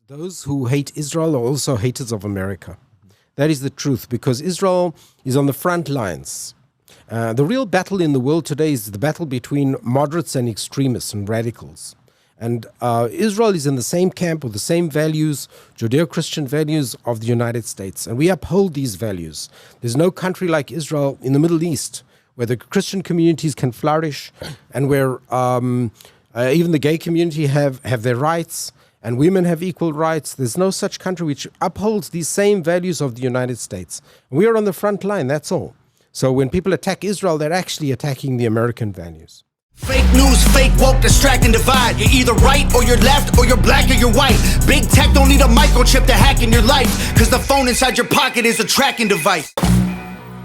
Those who hate Israel are also haters of America. That is the truth, because Israel is on the front lines. The real battle in the world today is the battle between moderates and extremists and radicals. And Israel is in the same camp with the same values, Judeo-Christian values of the United States. And we uphold these values. There's no country like Israel in the Middle East where the Christian communities can flourish and where even the gay community have their rights and women have equal rights. There's no such country which upholds these same values of the United States. We are on the front line, that's all. So when people attack Israel, they're actually attacking the American values. Fake news, fake woke, distract and divide. You're either right or you're left, or you're black or you're white. Big tech don't need a microchip to hack in your life, because the phone inside your pocket is a tracking device.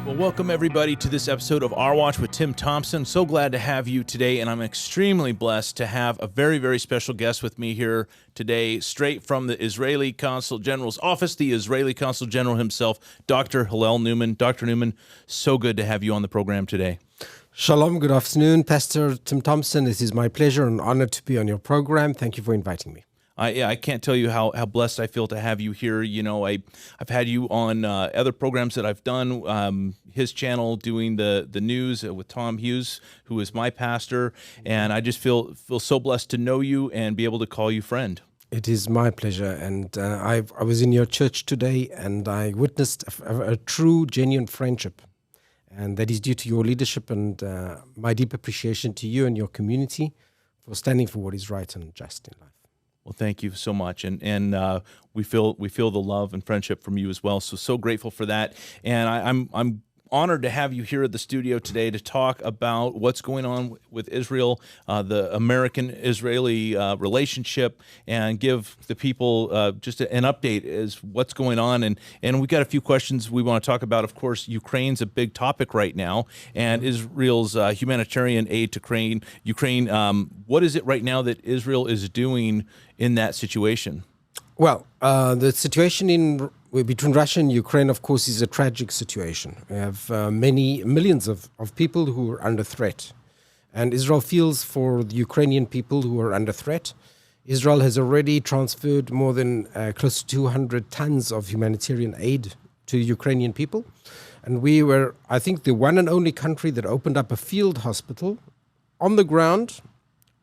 Well, welcome everybody to this episode of Our Watch with Tim Thompson. So glad to have you today, and I'm extremely blessed to have a very, very special guest with me here today, straight from the Israeli Consul General's office, the Israeli Consul General himself, Dr. Hillel Newman. Dr. Newman, so good to have you on the program today. Shalom, good afternoon, Pastor Tim Thompson. It is my pleasure and honor to be on your program. Thank you for inviting me. I can't tell you how blessed I feel to have you here. You know, I've had you on other programs that I've done, his channel doing the news with Tom Hughes, who is my pastor, and I just feel so blessed to know you and be able to call you friend. It is my pleasure, and I was in your church today, and I witnessed a true, genuine friendship, and that is due to your leadership and my deep appreciation to you and your community for standing for what is right and just in life. Well, thank you so much, and we feel the love and friendship from you as well. So grateful for that, and I'm honored to have you here at the studio today to talk about what's going on with Israel, the American-Israeli relationship, and give the people just an update as what's going on. And we've got a few questions we want to talk about. Of course, Ukraine's a big topic right now, and Israel's humanitarian aid to Ukraine. What is it right now that Israel is doing in that situation? Well, the situation between Russia and Ukraine, of course, is a tragic situation. We have millions of people who are under threat. And Israel feels for the Ukrainian people who are under threat. Israel has already transferred more than close to 200 tons of humanitarian aid to Ukrainian people. And we were, I think, the one and only country that opened up a field hospital on the ground,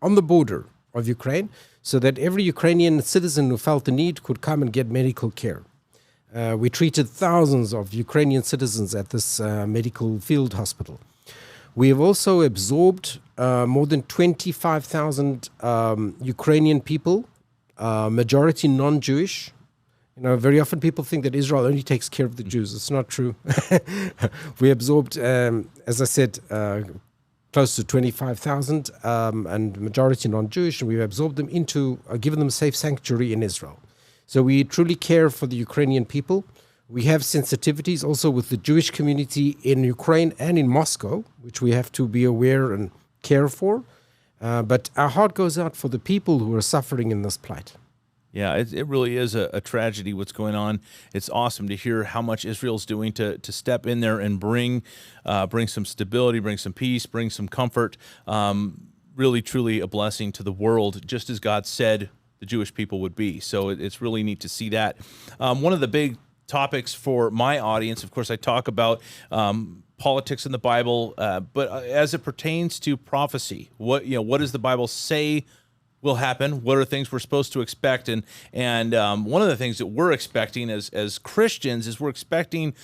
on the border of Ukraine, so that every Ukrainian citizen who felt the need could come and get medical care. We treated thousands of Ukrainian citizens at this medical field hospital. We have also absorbed more than 25,000 Ukrainian people, majority non-Jewish. You know, very often people think that Israel only takes care of the Jews. It's not true. We absorbed, as I said, close to 25,000 and majority non-Jewish, and we've absorbed them into, given them safe sanctuary in Israel. So we truly care for the Ukrainian people. We have sensitivities also with the Jewish community in Ukraine and in Moscow, which we have to be aware and care for. But our heart goes out for the people who are suffering in this plight. Yeah, it really is a tragedy what's going on. It's awesome to hear how much Israel's doing to step in there and bring some stability, bring some peace, bring some comfort. Really, truly a blessing to the world, just as God said the Jewish people would be. So it's really neat to see that. One of the big topics for my audience, of course, I talk about politics in the Bible, but as it pertains to prophecy, what does the Bible say will happen? What are things we're supposed to expect? And one of the things that we're expecting as Christians is we're expecting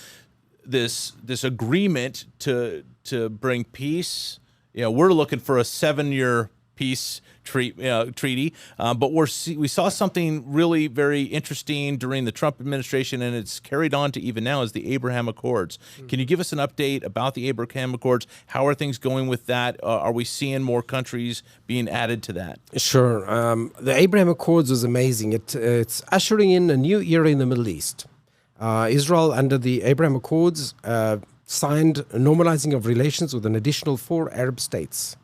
this agreement to bring peace. We're looking for a 7-year peace treaty, but we saw something really very interesting during the Trump administration, and it's carried on to even now, is the Abraham Accords. Can you give us an update about the Abraham Accords? How are things going with that? Are we seeing more countries being added to that? Sure. The Abraham Accords was amazing. It's ushering in a new era in the Middle East. Israel, under the Abraham Accords, signed a normalizing of relations with an additional 4 Arab states.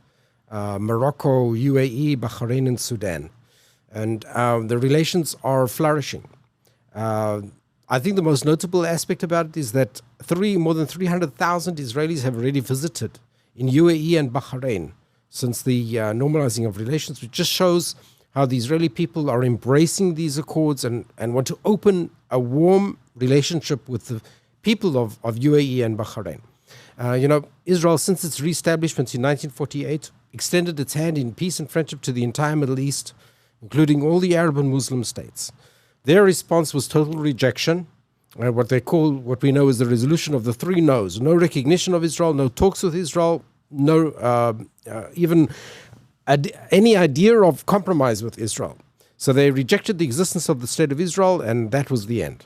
Morocco, UAE, Bahrain, and Sudan. And the relations are flourishing. I think the most notable aspect about it is that more than 300,000 Israelis have already visited in UAE and Bahrain since the normalizing of relations, which just shows how the Israeli people are embracing these accords and want to open a warm relationship with the people of UAE and Bahrain. Israel, since its reestablishment in 1948, extended its hand in peace and friendship to the entire Middle East, including all the Arab and Muslim states. Their response was total rejection, what we know is the resolution of the three no's. No recognition of Israel, no talks with Israel, no even any idea of compromise with Israel. So they rejected the existence of the State of Israel, and that was the end.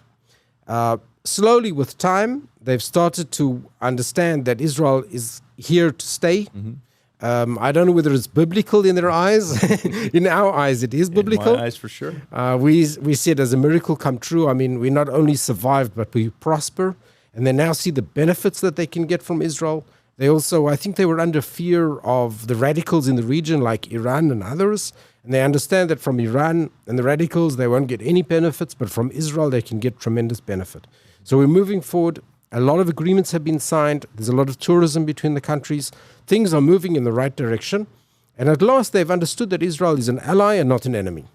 Slowly, with time, they've started to understand that Israel is here to stay. I don't know whether it's biblical in their eyes. In our eyes, it is biblical. In my eyes, for sure. We see it as a miracle come true. I mean, we not only survived, but we prosper. And they now see the benefits that they can get from Israel. They also, I think they were under fear of the radicals in the region, like Iran and others. And they understand that from Iran and the radicals, they won't get any benefits, but from Israel, they can get tremendous benefit. So we're moving forward. A lot of agreements have been signed. There's a lot of tourism between the countries. Things are moving in the right direction. And at last, they've understood that Israel is an ally and not an enemy.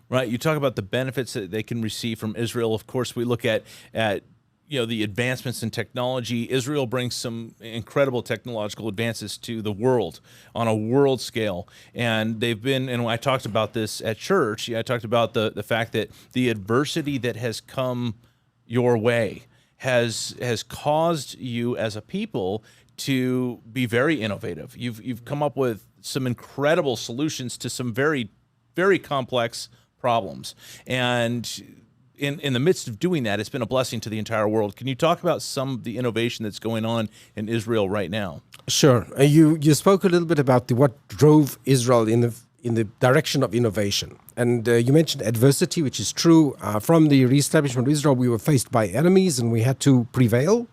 Right. You talk about the benefits that they can receive from Israel. Of course, we look at the advancements in technology. Israel brings some incredible technological advances to the world on a world scale. And they've been, and I talked about this at church, I talked about the fact that the adversity that has come your way has caused you as a people to be very innovative. You've come up with some incredible solutions to some very, very complex problems. And in the midst of doing that, it's been a blessing to the entire world. Can you talk about some of the innovation that's going on in Israel right now? Sure. You spoke a little bit about what drove Israel in the direction of innovation. And you mentioned adversity, which is true. From the reestablishment of Israel, we were faced by enemies and we had to prevail.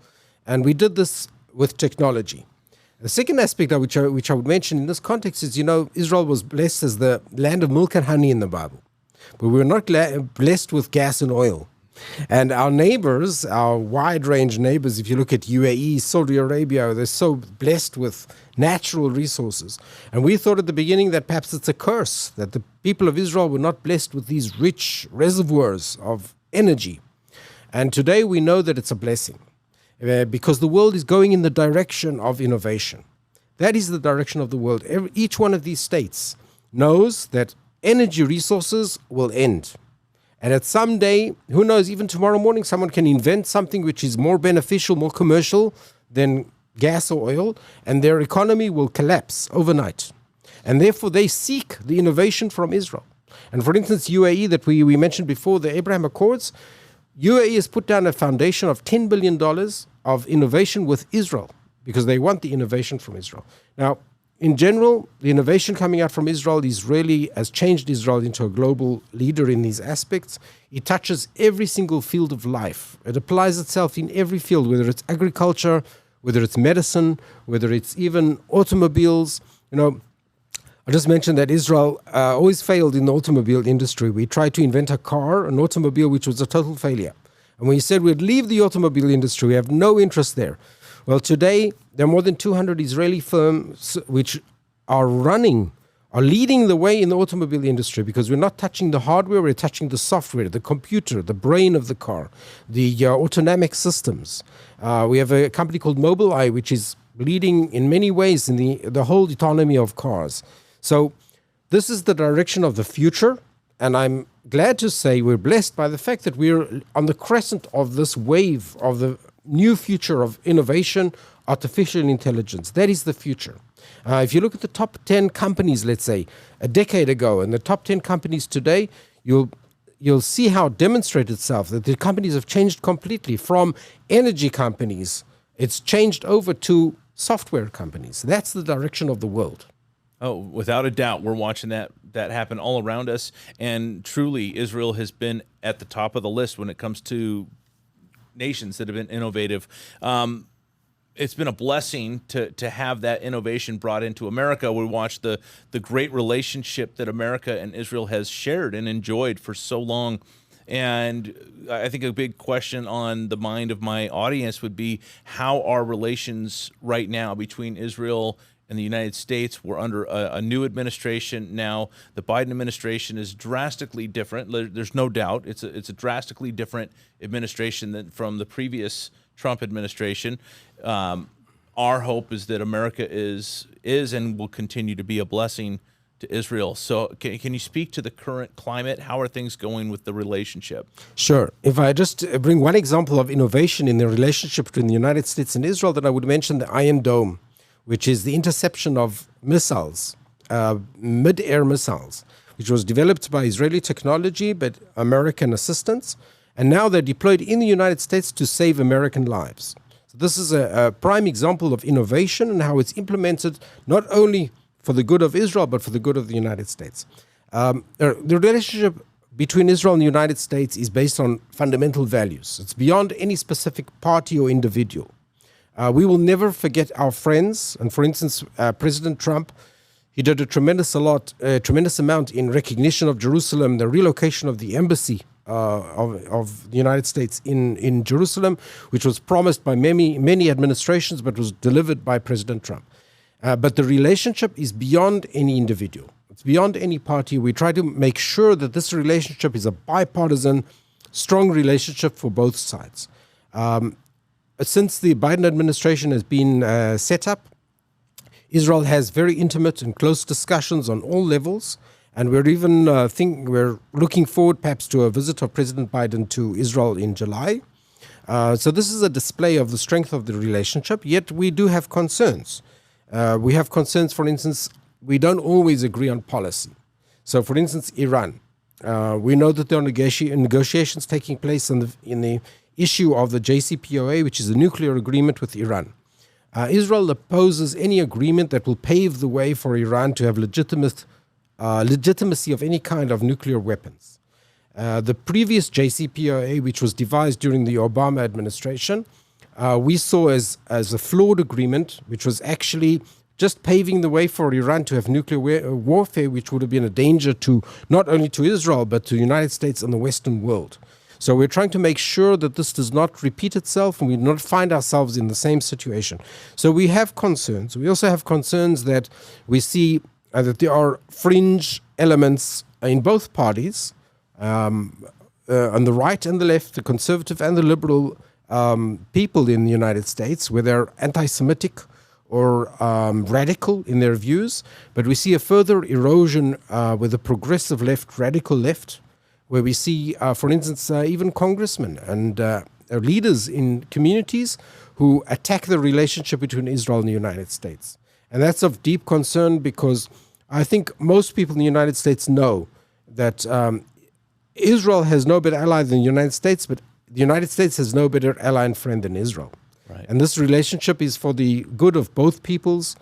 And we did this with technology. The second aspect which I would mention in this context is, Israel was blessed as the land of milk and honey in the Bible. But we were not blessed with gas and oil. And our neighbors, our wide-range neighbors, if you look at UAE, Saudi Arabia, they're so blessed with natural resources. And we thought at the beginning that perhaps it's a curse, that the people of Israel were not blessed with these rich reservoirs of energy. And today we know that it's a blessing, because the world is going in the direction of innovation. That is the direction of the world. Each one of these states knows that energy resources will end. And at some day, who knows, even tomorrow morning, someone can invent something which is more beneficial, more commercial than gas or oil, and their economy will collapse overnight. And therefore, they seek the innovation from Israel. And for instance, UAE that we mentioned before, the Abraham Accords, UAE has put down a foundation of $10 billion of innovation with Israel because they want the innovation from Israel. Now, in general, the innovation coming out from Israel has changed Israel into a global leader in these aspects. It touches every single field of life. It applies itself in every field, whether it's agriculture, whether it's medicine, whether it's even automobiles. I just mentioned that Israel always failed in the automobile industry. We tried to invent an automobile, which was a total failure. And we said we'd leave the automobile industry. We have no interest there. Well, today, there are more than 200 Israeli firms which are leading the way in the automobile industry, because we're not touching the hardware, we're touching the software, the computer, the brain of the car, the autonomic systems. We have a company called Mobileye, which is leading in many ways in the whole autonomy of cars. So this is the direction of the future, and I'm glad to say we're blessed by the fact that we're on the crescent of this wave of the new future of innovation, artificial intelligence. That is the future. If you look at the top 10 companies, let's say, a decade ago, and the top 10 companies today, you'll see how it demonstrates itself, that the companies have changed completely from energy companies. It's changed over to software companies. That's the direction of the world. Oh, without a doubt, we're watching that happen all around us. And truly, Israel has been at the top of the list when it comes to nations that have been innovative. It's been a blessing to have that innovation brought into America. We watched the great relationship that America and Israel has shared and enjoyed for so long. And I think a big question on the mind of my audience would be, how are relations right now between Israel and the United States. We're under a new administration now. The Biden administration is drastically different. There's no doubt. It's a drastically different administration than from the previous Trump administration. Our hope is that America is and will continue to be a blessing to Israel. So can you speak to the current climate? How are things going with the relationship? Sure. If I just bring one example of innovation in the relationship between the United States and Israel, then I would mention the Iron Dome, which is the interception of missiles, mid-air missiles, which was developed by Israeli technology but American assistance. And now they're deployed in the United States to save American lives. So this is a prime example of innovation and how it's implemented not only for the good of Israel, but for the good of the United States. The relationship between Israel and the United States is based on fundamental values. It's beyond any specific party or individual. We will never forget our friends. And for instance, President Trump, he did a tremendous amount in recognition of Jerusalem, the relocation of the embassy of the United States in Jerusalem, which was promised by many administrations, but was delivered by President Trump. But the relationship is beyond any individual. It's beyond any party. We try to make sure that this relationship is a bipartisan, strong relationship for both sides. Since the Biden administration has been set up, Israel has very intimate and close discussions on all levels. And we're even we're looking forward perhaps to a visit of President Biden to Israel in July. So this is a display of the strength of the relationship, yet we do have concerns. We have concerns, for instance, we don't always agree on policy. So, for instance, Iran. We know that there are negotiations taking place in the issue of the JCPOA, which is a nuclear agreement with Iran. Israel opposes any agreement that will pave the way for Iran to have legitimacy of any kind of nuclear weapons. The previous JCPOA, which was devised during the Obama administration, we saw as a flawed agreement, which was actually just paving the way for Iran to have nuclear warfare, which would have been a danger to not only to Israel, but to the United States and the Western world. So we're trying to make sure that this does not repeat itself and we do not find ourselves in the same situation. So we have concerns. We also have concerns that we see that there are fringe elements in both parties, on the right and the left, the conservative and the liberal people in the United States, where they're anti-Semitic or radical in their views. But we see a further erosion with the progressive left, radical left, where we see, for instance, even congressmen and leaders in communities who attack the relationship between Israel and the United States. And that's of deep concern because I think most people in the United States know that Israel has no better ally than the United States, but the United States has no better ally and friend than Israel. Right. And this relationship is for the good of both peoples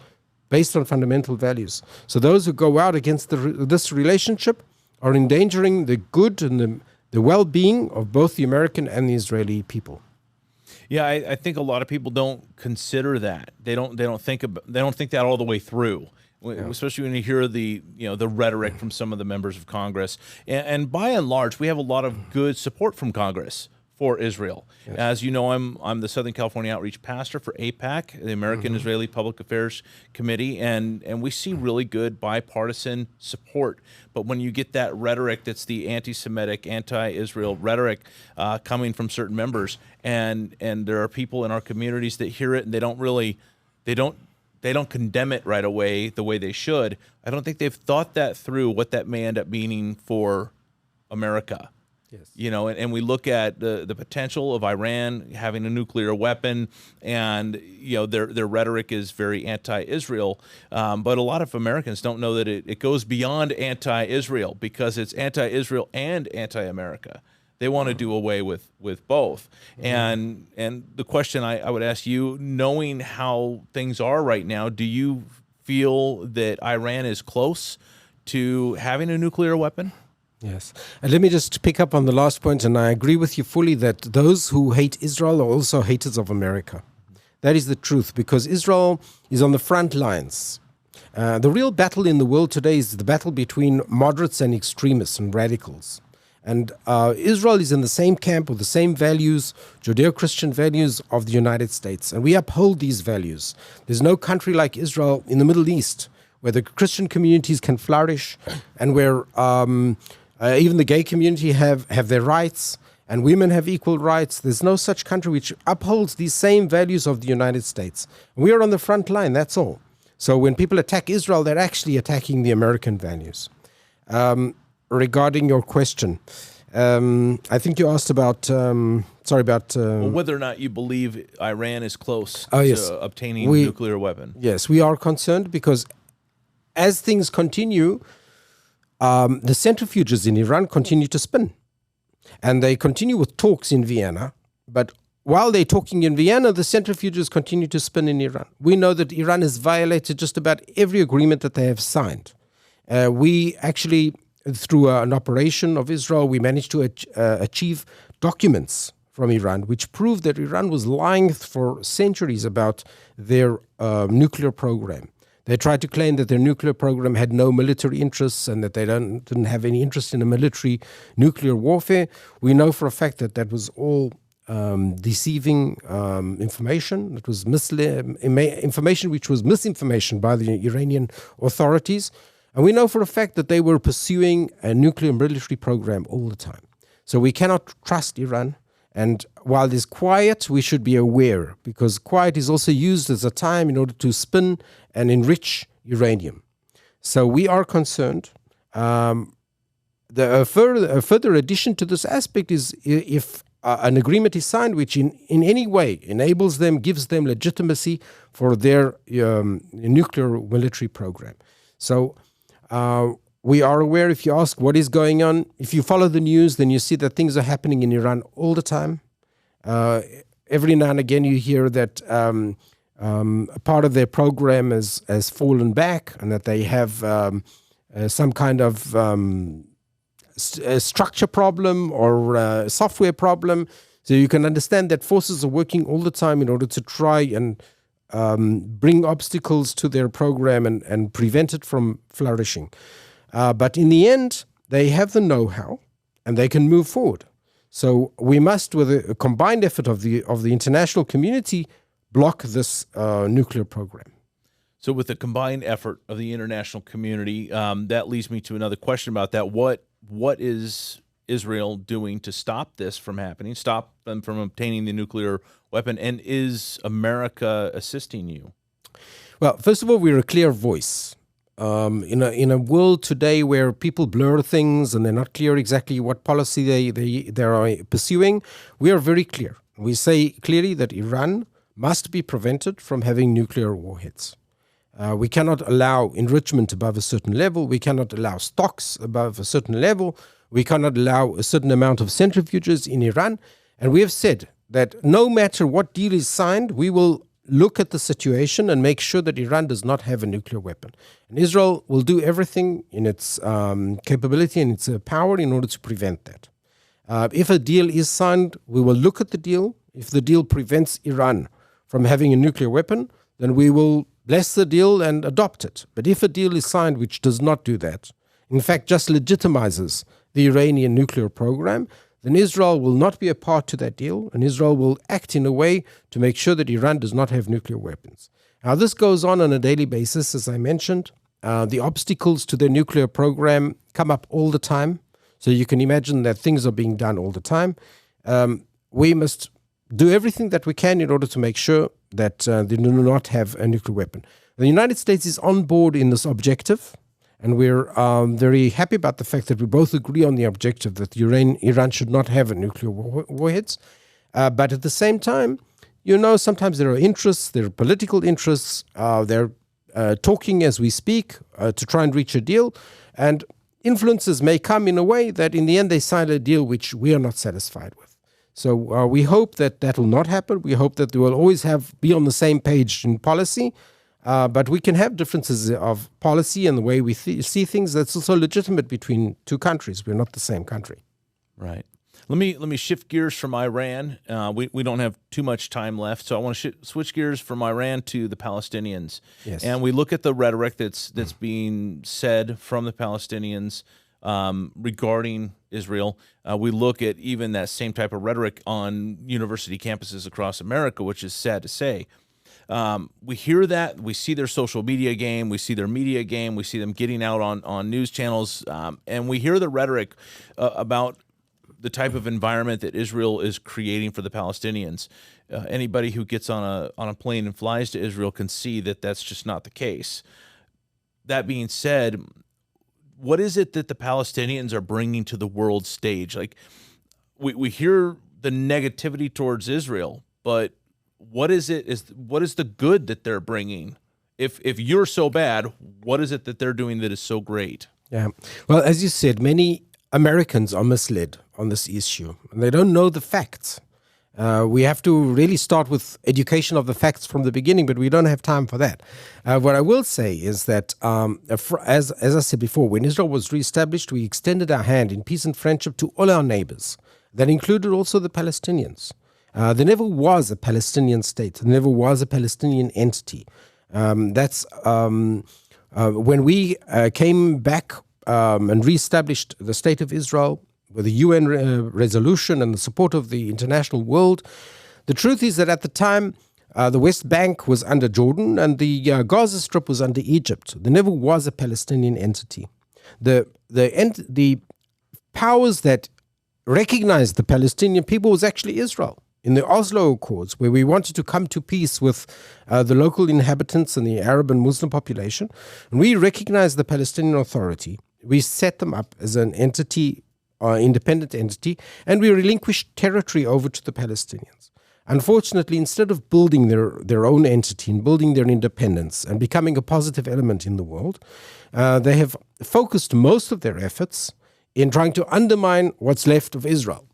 based on fundamental values. So those who go out against this relationship are endangering the good and the well-being of both the American and the Israeli people. Yeah, I think a lot of people don't consider that. They don't think that all the way through. Yeah. Especially when you hear the rhetoric from some of the members of Congress, and by and large, we have a lot of good support from Congress for Israel. Yes. As you know, I'm the Southern California Outreach Pastor for APAC, the American Israeli Public Affairs Committee, and we see really good bipartisan support. But when you get that rhetoric, that's the anti-Semitic, anti-Israel rhetoric coming from certain members, and there are people in our communities that hear it and they don't condemn it right away the way they should. I don't think they've thought that through, what that may end up meaning for America. Yes. And we look at the potential of Iran having a nuclear weapon, and their rhetoric is very anti-Israel. But a lot of Americans don't know that it goes beyond anti-Israel, because it's anti-Israel and anti-America. They want to do away with both. And the question I would ask you, knowing how things are right now, do you feel that Iran is close to having a nuclear weapon? Yes. And let me just pick up on the last point, and I agree with you fully that those who hate Israel are also haters of America. That is the truth, because Israel is on the front lines. The real battle in the world today is the battle between moderates and extremists and radicals. And Israel is in the same camp with the same values, Judeo-Christian values of the United States. And we uphold these values. There's no country like Israel in the Middle East where the Christian communities can flourish and where even the gay community have their rights and women have equal rights. There's no such country which upholds these same values of the United States. We are on the front line, that's all. So when people attack Israel, they're actually attacking the American values. Regarding your question, I think you asked about, whether or not you believe Iran is close to obtaining a nuclear weapon. Yes, we are concerned because as things continue, the centrifuges in Iran continue to spin. And they continue with talks in Vienna, but while they're talking in Vienna, the centrifuges continue to spin in Iran. We know that Iran has violated just about every agreement that they have signed. We actually, through an operation of Israel, we managed to achieve documents from Iran which proved that Iran was lying for centuries about their nuclear program. They tried to claim that their nuclear program had no military interests and that they didn't have any interest in a military nuclear warfare. We know for a fact that that was all deceiving information. It was information which was misinformation by the Iranian authorities. And we know for a fact that they were pursuing a nuclear military program all the time. So we cannot trust Iran. And while there's quiet, we should be aware, because quiet is also used as a time in order to spin and enrich uranium. So we are concerned. A further addition to this aspect is if an agreement is signed which in any way enables them, gives them legitimacy for their nuclear military program. So we are aware, if you ask what is going on, if you follow the news, then you see that things are happening in Iran all the time. Every now and again you hear that part of their program has fallen back and that they have some kind of a structure problem or a software problem. So you can understand that forces are working all the time in order to try and bring obstacles to their program and prevent it from flourishing. But in the end, they have the know-how and they can move forward. So we must, with a combined effort of the international community, block this nuclear program. So with the combined effort of the international community, that leads me to another question about that. What is Israel doing to stop this from happening, stop them from obtaining the nuclear weapon, and is America assisting you? Well, first of all, we're a clear voice. In a world today where people blur things and they're not clear exactly what policy they are pursuing, we are very clear. We say clearly that Iran must be prevented from having nuclear warheads. We cannot allow enrichment above a certain level. We cannot allow stocks above a certain level. We cannot allow a certain amount of centrifuges in Iran. And we have said that no matter what deal is signed, we will look at the situation and make sure that Iran does not have a nuclear weapon. And Israel will do everything in its capability and its power in order to prevent that. If a deal is signed, we will look at the deal. If the deal prevents Iran from having a nuclear weapon, then we will bless the deal and adopt it. But if a deal is signed which does not do that, in fact just legitimizes the Iranian nuclear program, then Israel will not be a part to that deal, and Israel will act in a way to make sure that Iran does not have nuclear weapons. Now, this goes on a daily basis, as I mentioned. The obstacles to their nuclear program come up all the time, so you can imagine that things are being done all the time. We must do everything that we can in order to make sure that they do not have a nuclear weapon. The United States is on board in this objective, and we're very happy about the fact that we both agree on the objective that Iran should not have a nuclear warheads. But at the same time, sometimes there are interests, there are political interests. They're talking as we speak to try and reach a deal. And influences may come in a way that in the end they sign a deal which we are not satisfied with. So we hope that will not happen. We hope that they will always be on the same page in policy. But we can have differences of policy and the way we see things. That's also legitimate between two countries. We're not the same country. Right. Let me shift gears from Iran. We don't have too much time left, so I want to switch gears from Iran to the Palestinians. Yes. And we look at the rhetoric that's being said from the Palestinians regarding Israel. We look at even that same type of rhetoric on university campuses across America, which is sad to say. We hear that, we see their social media game, we see their media game, we see them getting out on news channels, and we hear the rhetoric about the type of environment that Israel is creating for the Palestinians. Anybody who gets on a plane and flies to Israel can see that that's just not the case. That being said, what is it that the Palestinians are bringing to the world stage? Like, we hear the negativity towards Israel, but what is the good that they're bringing? If you're so bad, what is it that they're doing that is so great? Yeah. Well, as you said, many Americans are misled on this issue, and they don't know the facts. We have to really start with education of the facts from the beginning, but we don't have time for that. What I will say is that, as I said before, when Israel was reestablished, we extended our hand in peace and friendship to all our neighbors. That included also the Palestinians. There never was a Palestinian state. There never was a Palestinian entity. When we came back and reestablished the State of Israel with the UN resolution and the support of the international world, the truth is that at the time, the West Bank was under Jordan and the Gaza Strip was under Egypt. There never was a Palestinian entity. The powers that recognized the Palestinian people was actually Israel. In the Oslo Accords, where we wanted to come to peace with the local inhabitants and the Arab and Muslim population, and we recognized the Palestinian Authority, we set them up as an entity, independent entity, and we relinquished territory over to the Palestinians. Unfortunately, instead of building their own entity and building their independence and becoming a positive element in the world, they have focused most of their efforts in trying to undermine what's left of Israel.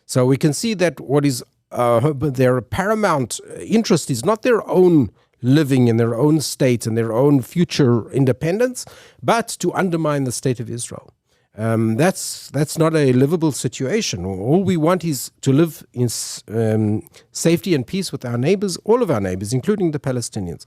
So we can see that what is their paramount interest is not their own living in their own state and their own future independence, but to undermine the state of Israel. That's not a livable situation. All we want is to live in safety and peace with our neighbors, all of our neighbors, including the Palestinians.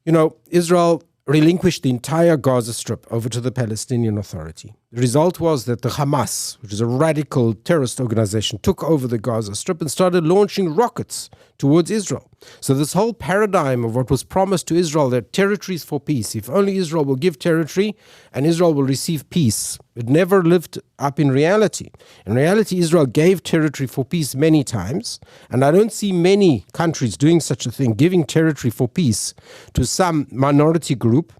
You know, Israel relinquished the entire Gaza Strip over to the Palestinian Authority. The result was that the Hamas, which is a radical terrorist organization, took over the Gaza Strip and started launching rockets towards Israel. So this whole paradigm of what was promised to Israel, that territories for peace, if only Israel will give territory and Israel will receive peace, it never lived up in reality. In reality, Israel gave territory for peace many times, and I don't see many countries doing such a thing, giving territory for peace to some minority group,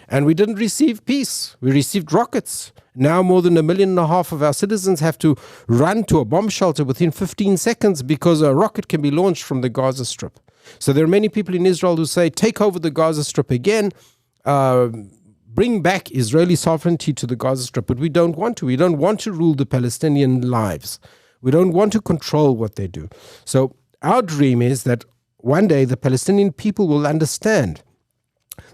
and we didn't receive peace. We received rockets. Now more than 1.5 million of our citizens have to run to a bomb shelter within 15 seconds because a rocket can be launched from the Gaza Strip. So there are many people in Israel who say, take over the Gaza Strip again, bring back Israeli sovereignty to the Gaza Strip. But we don't want to. We don't want to rule the Palestinian lives. We don't want to control what they do. So our dream is that one day the Palestinian people will understand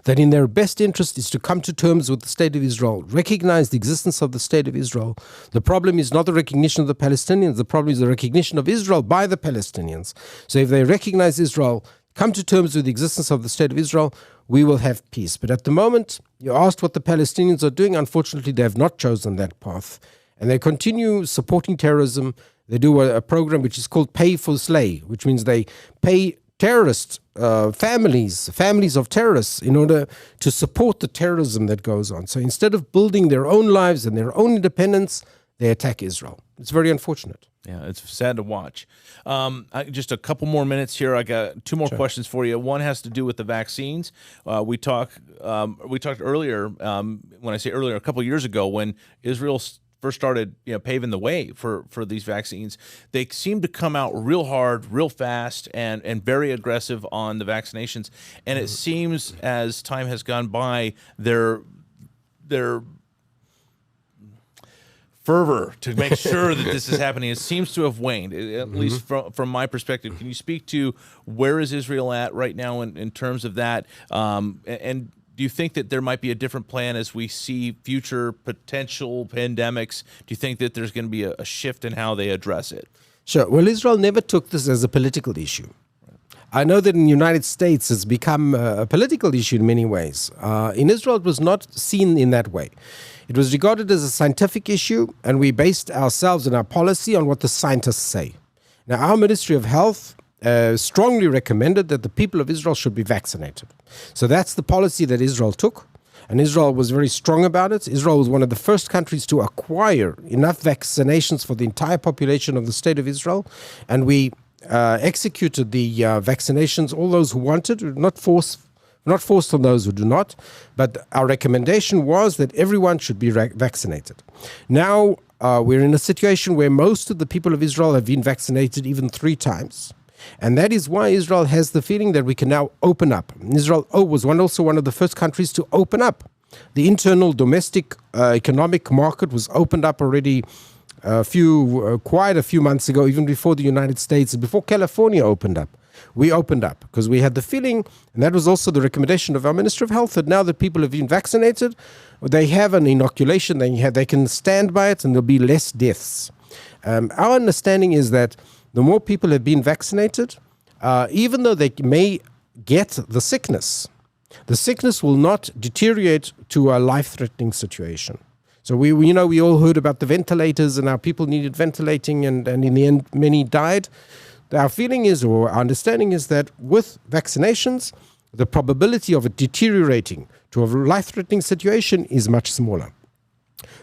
that in their best interest is to come to terms with the State of Israel, recognize the existence of the State of Israel. The problem is not the recognition of the Palestinians. The problem is the recognition of Israel by the Palestinians. So if they recognize Israel, come to terms with the existence of the State of Israel, we will have peace. But at the moment, you asked what the Palestinians are doing. Unfortunately, they have not chosen that path. And they continue supporting terrorism. They do a program which is called Pay for Slay, which means they pay terrorist families of terrorists in order to support the terrorism that goes on. So instead of building their own lives and their own independence, they attack Israel. It's very unfortunate. Yeah, it's sad to watch. Just a couple more minutes here. I got two more questions for you. One has to do with the vaccines. We talked earlier, when I say earlier, a couple years ago, when Israel first started, paving the way for these vaccines. They seem to come out real hard, real fast, and very aggressive on the vaccinations. And it seems as time has gone by, their fervor to make sure that this is happening, it seems to have waned, at least from my perspective. Can you speak to where is Israel at right now in terms of that? And do you think that there might be a different plan as we see future potential pandemics? Do you think that there's going to be a shift in how they address it? Sure. Well, Israel never took this as a political issue. I know that in the United States it's become a political issue in many ways. In Israel, it was not seen in that way. It was regarded as a scientific issue, and we based ourselves and our policy on what the scientists say. Now, our Ministry of Health strongly recommended that the people of Israel should be vaccinated. So that's the policy that Israel took, and Israel was very strong about it. Israel was one of the first countries to acquire enough vaccinations for the entire population of the state of Israel, and we executed the vaccinations, all those who wanted, not forced on those who do not, but our recommendation was that everyone should be vaccinated. Now, we're in a situation where most of the people of Israel have been vaccinated even 3 times. And that is why Israel has the feeling that we can now open up. Israel was also one of the first countries to open up. The internal domestic economic market was opened up already quite a few months ago, even before the United States, before California opened up. We opened up because we had the feeling, and that was also the recommendation of our Minister of Health, that now that people have been vaccinated, they have an inoculation, they can stand by it, and there'll be less deaths. Our understanding is that the more people have been vaccinated, even though they may get the sickness will not deteriorate to a life-threatening situation. So we all heard about the ventilators and how people needed ventilating, and in the end, many died. Our feeling is, or our understanding is, that with vaccinations, the probability of it deteriorating to a life-threatening situation is much smaller.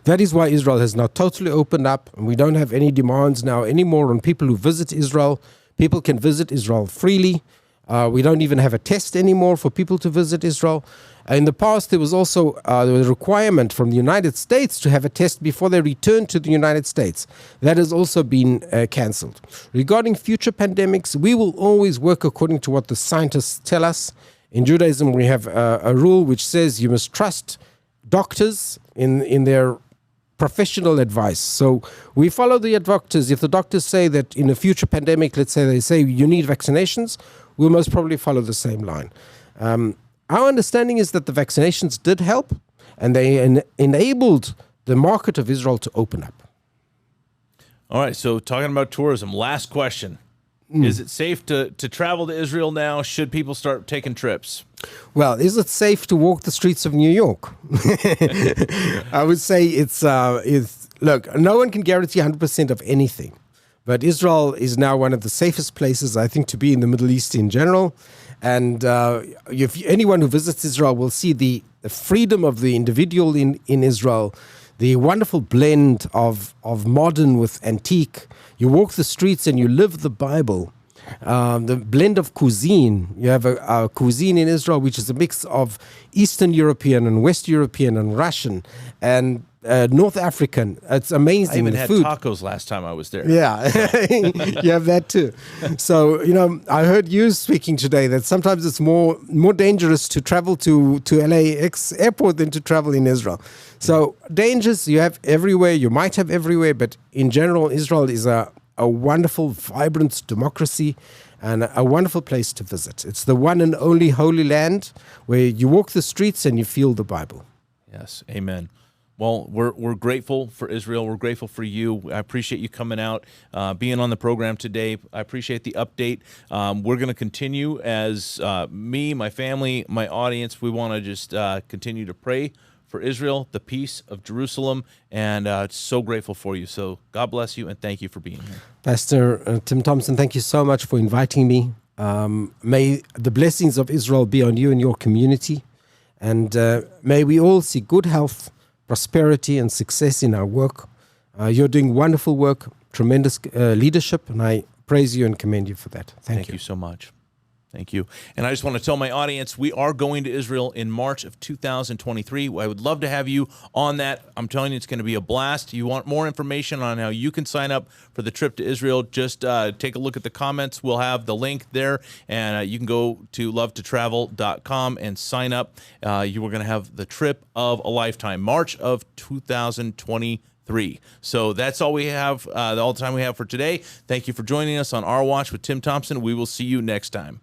That is why Israel has now totally opened up, and we don't have any demands now anymore on people who visit Israel. People can visit Israel freely. We don't even have a test anymore for people to visit Israel. In the past, there was also a requirement from the United States to have a test before they return to the United States. That has also been cancelled. Regarding future pandemics, we will always work according to what the scientists tell us. In Judaism, we have a rule which says you must trust doctors in their professional advice. So we follow the doctors. If the doctors say that in a future pandemic, let's say they say you need vaccinations, we'll most probably follow the same line. Our understanding is that the vaccinations did help, and they enabled the market of Israel to open up. All right, so talking about tourism, last question. Is it safe to travel to Israel now? Should people start taking trips? Well, is it safe to walk the streets of New York? I would say it's look, no one can guarantee 100% of anything, but Israel is now one of the safest places, I think, to be in the Middle East in general. And if anyone who visits Israel will see the freedom of the individual in Israel, the wonderful blend of modern with antique. You walk the streets and you live the Bible. The blend of cuisine. You have a cuisine in Israel which is a mix of Eastern European and West European and Russian and North African. It's amazing. I even the had food. tacos last time I was there. Yeah, you have that too. So, I heard you speaking today that sometimes it's more dangerous to travel to LAX airport than to travel in Israel. So dangers you have everywhere, you might have everywhere, but in general, Israel is a wonderful, vibrant democracy and a wonderful place to visit. It's the one and only Holy Land where you walk the streets and you feel the Bible. Yes, amen. Well, we're grateful for Israel. We're grateful for you. I appreciate you coming out, being on the program today. I appreciate the update. We're going to continue as me, my family, my audience. We want to just continue to pray for Israel, the peace of Jerusalem, and so grateful for you. So God bless you, and thank you for being here. Pastor Tim Thompson, thank you so much for inviting me. May the blessings of Israel be on you and your community, and may we all see good health, prosperity, and success in our work. You're doing wonderful work, tremendous leadership, and I praise you and commend you for that. Thank you. Thank you so much. Thank you. And I just want to tell my audience, we are going to Israel in March of 2023. I would love to have you on that. I'm telling you, it's going to be a blast. You want more information on how you can sign up for the trip to Israel, just take a look at the comments. We'll have the link there, and you can go to lovetotravel.com and sign up. You are going to have the trip of a lifetime, March of 2023. So that's all we have, all the time we have for today. Thank you for joining us on Our Watch with Tim Thompson. We will see you next time.